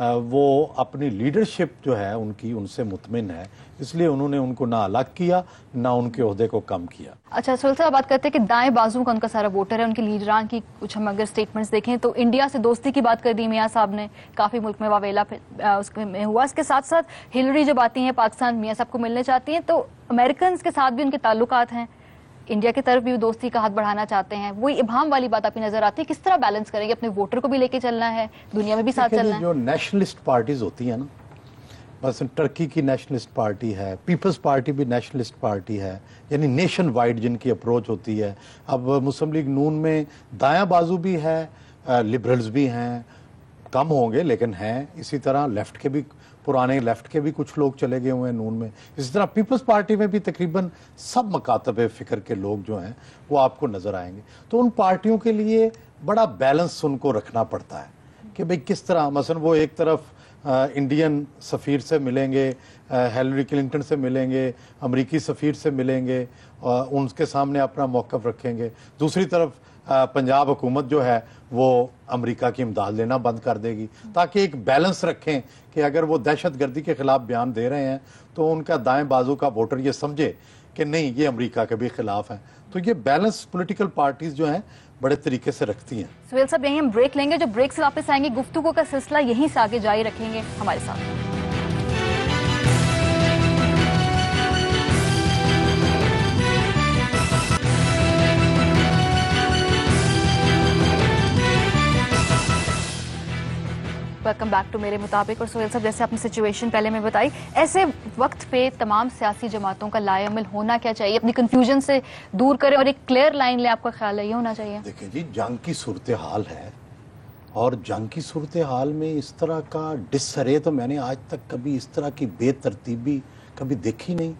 وہ اپنی لیڈرشپ جو ہے ان کی ان سے مطمئن ہے، اس لیے انہوں نے ان کو نہ الگ کیا نہ ان کے عہدے کو کم کیا۔ اچھا سہیل صاحب، بات کرتے ہیں کہ دائیں بازو کا ان کا سارا ووٹر ہے، ان کے لیڈران کی کچھ ہم اگر سٹیٹمنٹس دیکھیں تو انڈیا سے دوستی کی بات کر دی میاں صاحب نے، کافی ملک میں واویلا اس میں ہوا، اس کے ساتھ ساتھ ہلری جب آتی ہیں پاکستان میاں صاحب کو ملنے چاہتی ہیں تو امریکنز کے ساتھ بھی ان کے تعلقات ہیں، انڈیا کی طرف بھی دوستی کا ہاتھ بڑھانا چاہتے ہیں، وہی ابہام والی بات آپ کی نظر آتی ہے، کس طرح بیلنس کریں گے؟ اپنے ووٹر کو بھی لے کے چلنا ہے، دنیا میں بھی ساتھ چلنا ہے۔ جو نیشنلسٹ پارٹیز ہوتی ہیں نا، بس ٹرکی کی نیشنلسٹ پارٹی ہے، پیپلز پارٹی بھی نیشنلسٹ پارٹی ہے، یعنی نیشن وائڈ جن کی اپروچ ہوتی ہے۔ اب مسلم لیگ نون میں دایاں بازو بھی ہے، لبرلز بھی ہیں، کم ہوں گے لیکن ہیں، اسی طرح لیفٹ کے بھی، پرانے لیفٹ کے بھی کچھ لوگ چلے گئے ہوئے ہیں نون میں، اسی طرح پیپلز پارٹی میں بھی تقریباً سب مکاتب فکر کے لوگ جو ہیں وہ آپ کو نظر آئیں گے۔ تو ان پارٹیوں کے لیے بڑا بیلنس ان کو رکھنا پڑتا ہے کہ بھئی کس طرح، مثلا وہ ایک طرف انڈین سفیر سے ملیں گے، ہیلری کلنٹن سے ملیں گے، امریکی سفیر سے ملیں گے، ان کے سامنے اپنا موقف رکھیں گے، دوسری طرف پنجاب حکومت جو ہے وہ امریکہ کی امداد لینا بند کر دے گی، تاکہ ایک بیلنس رکھیں کہ اگر وہ دہشت گردی کے خلاف بیان دے رہے ہیں تو ان کا دائیں بازو کا ووٹر یہ سمجھے کہ نہیں یہ امریکہ کے بھی خلاف ہیں۔ تو یہ بیلنس پولیٹیکل پارٹیز جو ہیں بڑے طریقے سے رکھتی ہیں۔ سہیل صاحب یہیں ہم بریک لیں گے، جب بریک سے واپس آئیں گے گفتگو کا سلسلہ یہیں سے آگے جاری رکھیں گے، ہمارے ساتھ۔ ویلکم بیک ٹو میرے مطابق۔ اور سہیل صاحب جیسے آپ نے سچویشن پہلے میں بتائی، ایسے وقت پہ تمام سیاسی جماعتوں کا لائے عمل ہونا کیا چاہیے؟ اپنی کنفیوژن سے دور کریں اور ایک کلیئر لائن لیں، آپ کا خیال ہے یہ ہونا چاہیے؟ دیکھیں جی، جنگ کی صورتحال ہے اور جنگ کی صورتحال میں اس طرح کا ڈسرے تو میں نے آج تک کبھی اس طرح کی بے ترتیبی کبھی دیکھی نہیں۔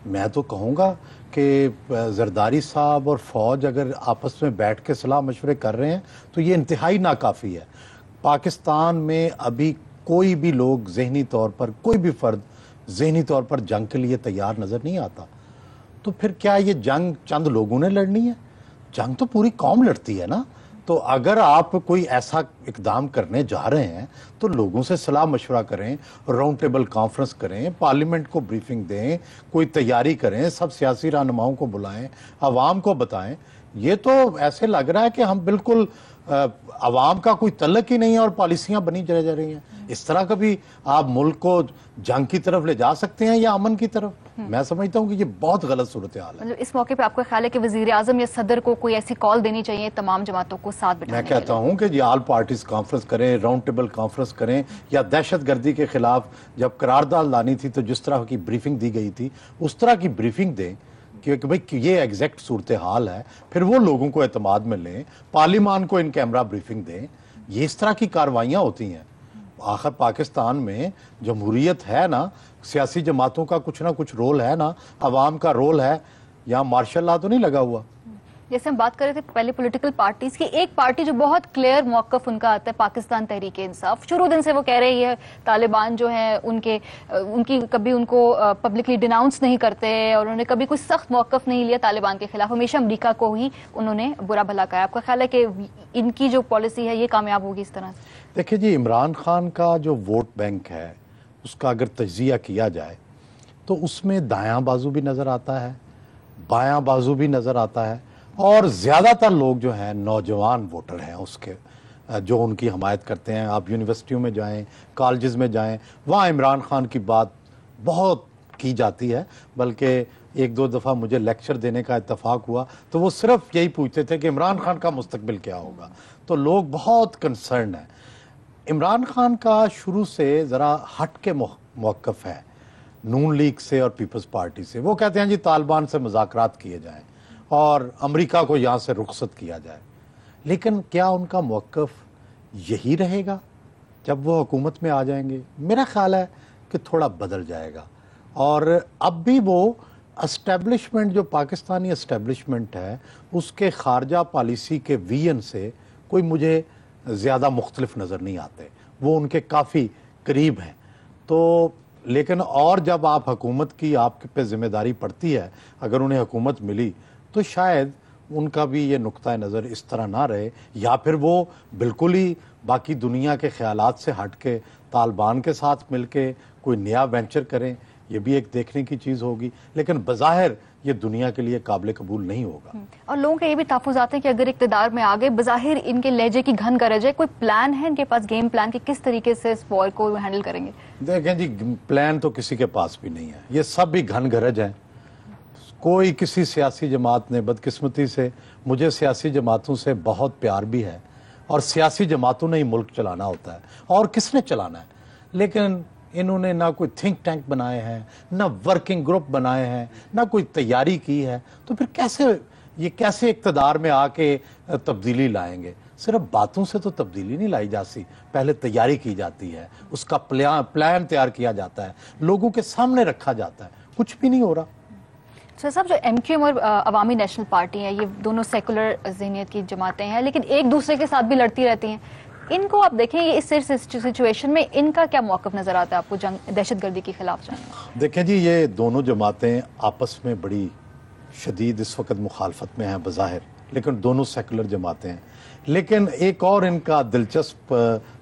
میں تو کہوں گا کہ زرداری صاحب اور فوج اگر آپس میں بیٹھ کے صلاح مشورے کر رہے ہیں تو یہ انتہائی ناکافی ہے۔ پاکستان میں ابھی کوئی بھی لوگ ذہنی طور پر، کوئی بھی فرد ذہنی طور پر جنگ کے لیے تیار نظر نہیں آتا۔ تو پھر کیا یہ جنگ چند لوگوں نے لڑنی ہے؟ جنگ تو پوری قوم لڑتی ہے نا۔ تو اگر آپ کوئی ایسا اقدام کرنے جا رہے ہیں تو لوگوں سے صلاح مشورہ کریں، راؤنڈ ٹیبل کانفرنس کریں، پارلیمنٹ کو بریفنگ دیں، کوئی تیاری کریں، سب سیاسی رہنماؤں کو بلائیں، عوام کو بتائیں۔ یہ تو ایسے لگ رہا ہے کہ ہم بالکل عوام کا کوئی تعلق ہی نہیں ہے اور پالیسیاں بنی چلے جا رہی ہیں۔ اس طرح کبھی آپ ملک کو جنگ کی طرف لے جا سکتے ہیں یا امن کی طرف؟ میں سمجھتا ہوں کہ یہ بہت غلط صورتحال ہے۔ اس موقع پہ آپ کا خیال ہے کہ وزیر اعظم یا صدر کو کوئی ایسی کال دینی چاہیے تمام جماعتوں کو ساتھ بٹھانے میں کہتا ہوں کہ یہ آل پارٹیز کانفرنس کریں، راؤنڈ ٹیبل کانفرنس کریں، یا دہشت گردی کے خلاف جب قرارداد لانی تھی تو جس طرح کی بریفنگ دی گئی تھی اس طرح کی بریفنگ دیں کہ بھئی یہ ایگزیکٹ صورتحال ہے، پھر وہ لوگوں کو اعتماد میں لیں، پارلیمان کو ان کیمرہ بریفنگ دیں۔ یہ اس طرح کی کاروائیاں ہوتی ہیں۔ آخر پاکستان میں جمہوریت ہے نا، سیاسی جماعتوں کا کچھ نہ کچھ رول ہے نا، عوام کا رول ہے، یہاں مارشل لا تو نہیں لگا ہوا۔ جیسے ہم بات کر رہے تھے پہلے پولیٹیکل پارٹیز کی، ایک پارٹی جو بہت کلیئر موقف ان کا آتا ہے پاکستان تحریک انصاف، شروع دن سے وہ کہہ رہے ہیں طالبان جو ہیں ان کی کبھی ان کو پبلکلی ڈیناؤنس نہیں کرتے اور انہوں نے کبھی کوئی سخت موقف نہیں لیا طالبان کے خلاف، ہمیشہ امریکہ کو ہی انہوں نے برا بھلا کہا۔ آپ کا خیال ہے کہ ان کی جو پالیسی ہے یہ کامیاب ہوگی اس طرح سے؟ دیکھیں جی، عمران خان کا جو ووٹ بینک ہے اس کا اگر تجزیہ کیا جائے تو اس میں دایاں بازو بھی نظر آتا ہے، بایاں بازو بھی نظر آتا ہے، اور زیادہ تر لوگ جو ہیں نوجوان ووٹر ہیں اس کے جو ان کی حمایت کرتے ہیں۔ آپ یونیورسٹیوں میں جائیں، کالجز میں جائیں، وہاں عمران خان کی بات بہت کی جاتی ہے، بلکہ ایک دو دفعہ مجھے لیکچر دینے کا اتفاق ہوا تو وہ صرف یہی پوچھتے تھے کہ عمران خان کا مستقبل کیا ہوگا۔ تو لوگ بہت کنسرنڈ ہیں۔ عمران خان کا شروع سے ذرا ہٹ کے موقف ہے نون لیگ سے اور پیپلز پارٹی سے۔ وہ کہتے ہیں جی طالبان سے مذاکرات کیے جائیں اور امریکہ کو یہاں سے رخصت کیا جائے، لیکن کیا ان کا موقف یہی رہے گا جب وہ حکومت میں آ جائیں گے؟ میرا خیال ہے کہ تھوڑا بدل جائے گا، اور اب بھی وہ اسٹیبلشمنٹ جو پاکستانی اسٹیبلشمنٹ ہے اس کے خارجہ پالیسی کے ویژن سے کوئی مجھے زیادہ مختلف نظر نہیں آتے، وہ ان کے کافی قریب ہیں۔ تو لیکن اور جب آپ حکومت کی آپ پہ ذمہ داری پڑتی ہے، اگر انہیں حکومت ملی تو شاید ان کا بھی یہ نقطہ نظر اس طرح نہ رہے، یا پھر وہ بالکل ہی باقی دنیا کے خیالات سے ہٹ کے طالبان کے ساتھ مل کے کوئی نیا وینچر کریں، یہ بھی ایک دیکھنے کی چیز ہوگی، لیکن بظاہر یہ دنیا کے لیے قابل قبول نہیں ہوگا۔ اور لوگوں کے یہ بھی تحفظات ہیں کہ اگر اقتدار میں آگے بظاہر ان کے لہجے کی گھن گرج ہے، کوئی پلان ہے ان کے پاس، گیم پلان، کہ کس طریقے سے اس وار کو ہینڈل کریں گے؟ دیکھیں جی، پلان تو کسی کے پاس بھی نہیں ہے، یہ سب بھی گھن گرج ہیں۔ کوئی کسی سیاسی جماعت نے، بدقسمتی سے مجھے سیاسی جماعتوں سے بہت پیار بھی ہے، اور سیاسی جماعتوں نے ہی ملک چلانا ہوتا ہے، اور کس نے چلانا ہے، لیکن انہوں نے نہ کوئی تھنک ٹینک بنائے ہیں، نہ ورکنگ گروپ بنائے ہیں، نہ کوئی تیاری کی ہے، تو پھر کیسے اقتدار میں آ کے تبدیلی لائیں گے؟ صرف باتوں سے تو تبدیلی نہیں لائی جاتی، پہلے تیاری کی جاتی ہے، اس کا پلان تیار کیا جاتا ہے، لوگوں کے سامنے رکھا جاتا ہے، کچھ بھی نہیں ہو رہا۔ سر صاحب، جو ایم کیو ایم اور عوامی نیشنل پارٹی ہیں، یہ دونوں سیکولر ذہنیت کی جماعتیں ہیں، لیکن ایک دوسرے کے ساتھ بھی لڑتی رہتی ہیں، ان کو آپ دیکھیں یہ اس سچویشن میں ان کا کیا موقف نظر آتا ہے آپ کو دہشت گردی کے خلاف جنگ؟ دیکھیں جی، یہ دونوں جماعتیں آپس میں بڑی شدید اس وقت مخالفت میں ہیں بظاہر، لیکن دونوں سیکولر جماعتیں ہیں، لیکن ایک اور ان کا دلچسپ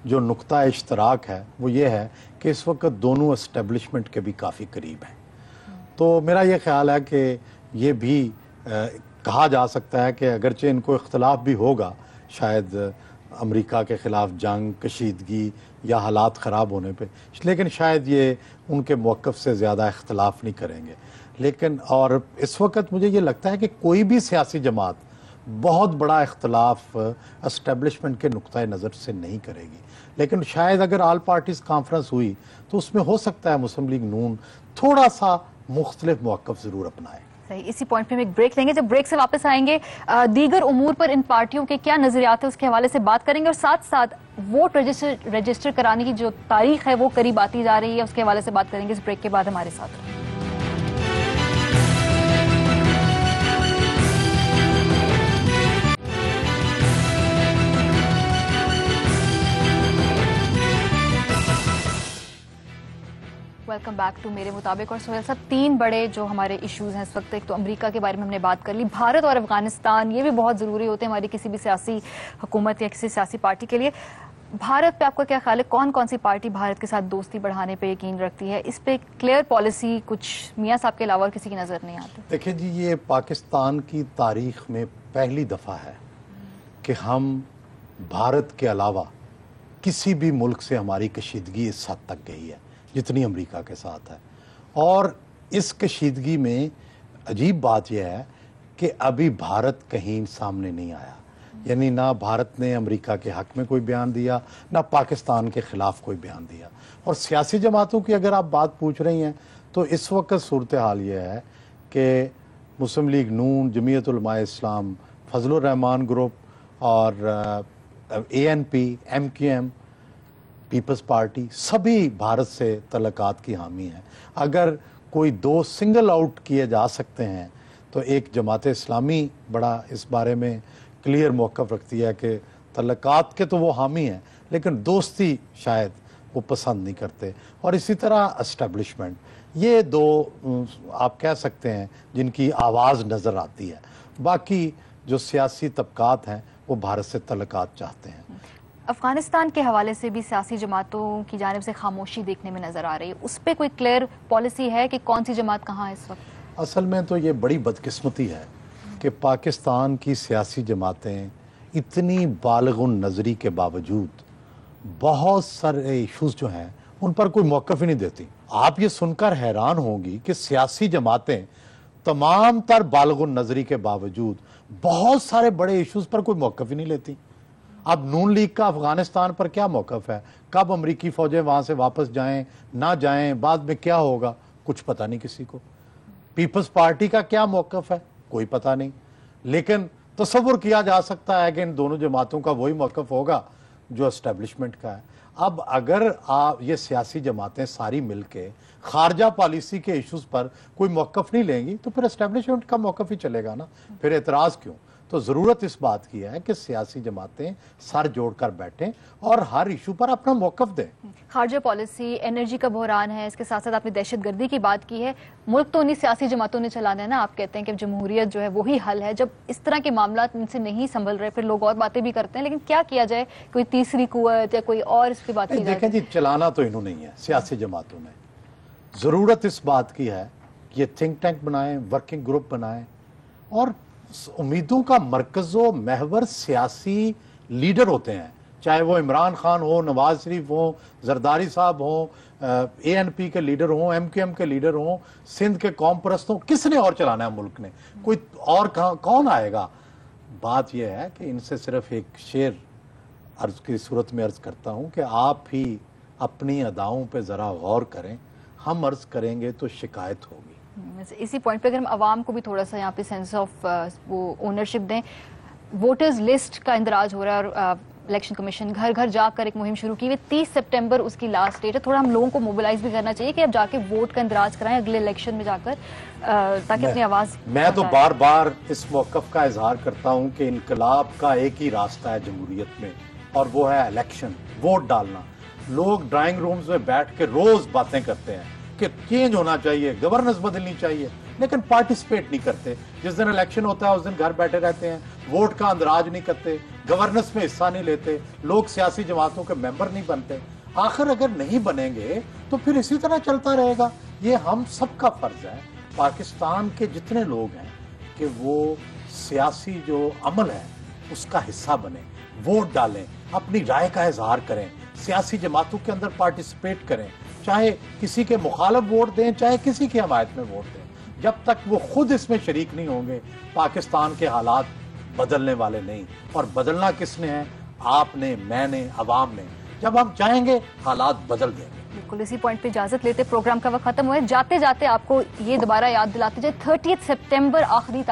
جو نقطہ اشتراک ہے وہ یہ ہے کہ اس وقت دونوں اسٹیبلشمنٹ کے بھی کافی قریب ہیں۔ تو میرا یہ خیال ہے کہ یہ بھی کہا جا سکتا ہے کہ اگرچہ ان کو اختلاف بھی ہوگا، شاید امریکہ کے خلاف جنگ، کشیدگی یا حالات خراب ہونے پہ، لیکن شاید یہ ان کے موقف سے زیادہ اختلاف نہیں کریں گے۔ لیکن اور اس وقت مجھے یہ لگتا ہے کہ کوئی بھی سیاسی جماعت بہت بڑا اختلاف اسٹیبلشمنٹ کے نقطۂ نظر سے نہیں کرے گی، لیکن شاید اگر آل پارٹیز کانفرنس ہوئی تو اس میں ہو سکتا ہے مسلم لیگ نون تھوڑا سا مختلف موقف ضرور اپنائے۔ صحیح، اسی پوائنٹ پہ ہم ایک بریک لیں گے، جب بریک سے واپس آئیں گے دیگر امور پر ان پارٹیوں کے کیا نظریات ہیں اس کے حوالے سے بات کریں گے، اور ساتھ ساتھ ووٹ رجسٹر کرانے کی جو تاریخ ہے وہ قریب آتی جا رہی ہے، اس کے حوالے سے بات کریں گے۔ اس بریک کے بعد ہمارے ساتھ ویلکم بیک ٹو میرے مطابق۔ اور سہیل صاحب، تین بڑے جو ہمارے ایشوز ہیں اس وقت، ایک تو امریکہ کے بارے میں ہم نے بات کر لی، بھارت اور افغانستان، یہ بھی بہت ضروری ہوتے ہیں ہماری کسی بھی سیاسی حکومت یا کسی سیاسی پارٹی کے لیے۔ بھارت پہ آپ کا کیا خیال ہے؟ کون کون سی پارٹی بھارت کے ساتھ دوستی بڑھانے پہ یقین رکھتی ہے؟ اس پہ کلیئر پالیسی کچھ میاں صاحب کے علاوہ کسی کی نظر نہیں آتی؟ دیکھیں جی، یہ پاکستان کی تاریخ میں پہلی دفعہ ہے کہ ہم بھارت کے علاوہ کسی بھی ملک سے ہماری کشیدگی اس حد تک گئی ہے جتنی امریکہ کے ساتھ ہے، اور اس کشیدگی میں عجیب بات یہ ہے کہ ابھی بھارت کہیں سامنے نہیں آیا، یعنی نہ بھارت نے امریکہ کے حق میں کوئی بیان دیا، نہ پاکستان کے خلاف کوئی بیان دیا۔ اور سیاسی جماعتوں کی اگر آپ بات پوچھ رہی ہیں تو اس وقت صورتحال یہ ہے کہ مسلم لیگ نون، جمعیت علماء اسلام، فضل الرحمان گروپ اور ANP، MQM، پیپلز پارٹی، سبھی بھارت سے تعلقات کی حامی ہیں۔ اگر کوئی دو سنگل آؤٹ کیے جا سکتے ہیں تو ایک جماعت اسلامی بڑا اس بارے میں کلیئر موقف رکھتی ہے کہ تعلقات کے تو وہ حامی ہیں لیکن دوستی شاید وہ پسند نہیں کرتے، اور اسی طرح اسٹیبلشمنٹ، یہ دو آپ کہہ سکتے ہیں جن کی آواز نظر آتی ہے۔ باقی جو سیاسی طبقات ہیں وہ بھارت سے تعلقات چاہتے ہیں۔ افغانستان کے حوالے سے بھی سیاسی جماعتوں کی جانب سے خاموشی دیکھنے میں نظر آ رہی ہے، اس پہ کوئی کلیئر پالیسی ہے کہ کون سی جماعت کہاں ہے اس وقت؟ اصل میں تو یہ بڑی بدقسمتی ہے کہ پاکستان کی سیاسی جماعتیں اتنی بالغ النظری کے باوجود بہت سارے ایشوز جو ہیں ان پر کوئی موقف ہی نہیں دیتی۔ آپ یہ سن کر حیران ہوں گی کہ سیاسی جماعتیں تمام تر بالغ النظری کے باوجود بہت سارے بڑے ایشوز پر کوئی موقف ہی نہیں لیتی۔ اب نون لیگ کا افغانستان پر کیا موقف ہے؟ کب امریکی فوجیں وہاں سے واپس جائیں نہ جائیں، بعد میں کیا ہوگا، کچھ پتہ نہیں کسی کو۔ پیپلز پارٹی کا کیا موقف ہے، کوئی پتہ نہیں، لیکن تصور کیا جا سکتا ہے کہ ان دونوں جماعتوں کا وہی موقف ہوگا جو اسٹیبلشمنٹ کا ہے۔ اب اگر آپ یہ سیاسی جماعتیں ساری مل کے خارجہ پالیسی کے ایشوز پر کوئی موقف نہیں لیں گی تو پھر اسٹیبلشمنٹ کا موقف ہی چلے گا نا، پھر اعتراض کیوں؟ تو ضرورت اس بات کی ہے کہ سیاسی جماعتیں سر جوڑ کر بیٹھیں اور ہر ایشو پر اپنا موقف دیں. خارجہ پالیسی، انرجی کا بحران ہے، اس کے ساتھ ساتھ آپ نے دہشت گردی کی بات کی ہے. ملک تو انہیں سیاسی جماعتوں نے چلانا ہے نا. آپ کہتے ہیں کہ جمہوریت جو ہے وہی حل ہے. جب اس طرح کے معاملات ان سے نہیں سنبھل رہے پھر لوگ اور باتیں بھی کرتے ہیں، لیکن کیا کیا جائے؟ کوئی تیسری قوت یا کوئی اور اس کی بات کی جائے؟ دیکھیں جی، چلانا تو انہوں نہیں ہے سیاسی جماعتوں نے. ضرورت اس بات کی ہے کہ یہ تھنک ٹینک بنائیں، ورکنگ گروپ بنائیں اور امیدوں کا مرکز و محور سیاسی لیڈر ہوتے ہیں، چاہے وہ عمران خان ہو، نواز شریف ہوں، زرداری صاحب ہوں، اے این پی کے لیڈر ہوں، ایم کیو ایم کے لیڈر ہوں، سندھ کے قوم پرست ہوں. کس نے اور چلانا ہے ملک نے؟ کوئی اور کون آئے گا؟ بات یہ ہے کہ ان سے صرف ایک شعر عرض کی صورت میں عرض کرتا ہوں کہ آپ ہی اپنی اداؤں پہ ذرا غور کریں، ہم عرض کریں گے تو شکایت ہوگی. اسی پوائنٹ پہ اگر ہم عوام کو بھی تھوڑا سا یہاں پہ سینس آف وہ اونرشپ دیں. ووٹرز لسٹ کا اندراج ہو رہا ہے اور الیکشن کمیشن گھر گھر جا کر ایک مہم شروع کی ہوئی. 30 سپٹمبر اس کی لاسٹ ڈیٹ ہے. تھوڑا ہم لوگوں کو موبلائز بھی کرنا چاہیے کہ اب جا کے ووٹ کا اندراج کرائیں اگلے الیکشن میں جا کر تاکہ اپنی آواز. میں تو بار بار اس موقف کا اظہار کرتا ہوں کہ انقلاب کا ایک ہی راستہ ہے جمہوریت میں، اور وہ ہے الیکشن، ووٹ ڈالنا. لوگ ڈرائنگ رومز میں بیٹھ کے روز باتیں کرتے ہیں کہ چینج ہونا چاہیے، گورننس بدلنی چاہیے، لیکن پارٹیسپیٹ نہیں کرتے. جس دن الیکشن ہوتا ہے اس دن گھر بیٹھے رہتے ہیں، ووٹ کا اندراج نہیں کرتے، گورننس میں حصہ نہیں لیتے، لوگ سیاسی جماعتوں کے ممبر نہیں بنتے. آخر اگر نہیں بنیں گے تو پھر اسی طرح چلتا رہے گا. یہ ہم سب کا فرض ہے، پاکستان کے جتنے لوگ ہیں، کہ وہ سیاسی جو عمل ہے اس کا حصہ بنیں، ووٹ ڈالیں، اپنی رائے کا اظہار کریں، سیاسی جماعتوں کے اندر پارٹیسپیٹ کریں، چاہے کسی کے مخالف ووٹ دیں، چاہے کسی کی حمایت میں ووٹ دیں. جب تک وہ خود اس میں شریک نہیں ہوں گے پاکستان کے حالات بدلنے والے نہیں. اور بدلنا کس نے ہے؟ آپ نے، میں نے، عوام نے. جب ہم چاہیں گے حالات بدل دیں گے. بالکل اسی پوائنٹ پہ اجازت لیتے، پروگرام کا وقت ختم ہوا ہے. جاتے جاتے آپ کو یہ دوبارہ یاد دلاتے جائے 30 سپٹمبر آخری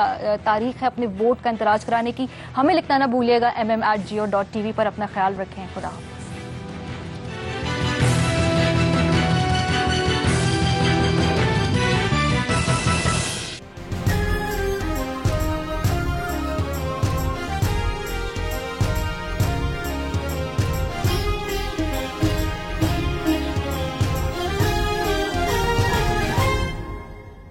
تاریخ ہے اپنے ووٹ کا اندراج کرانے کی. ہمیں لکھنا نہ بھولیے گا mm@geo.tv پر. اپنا خیال رکھیں. خدا حافظ.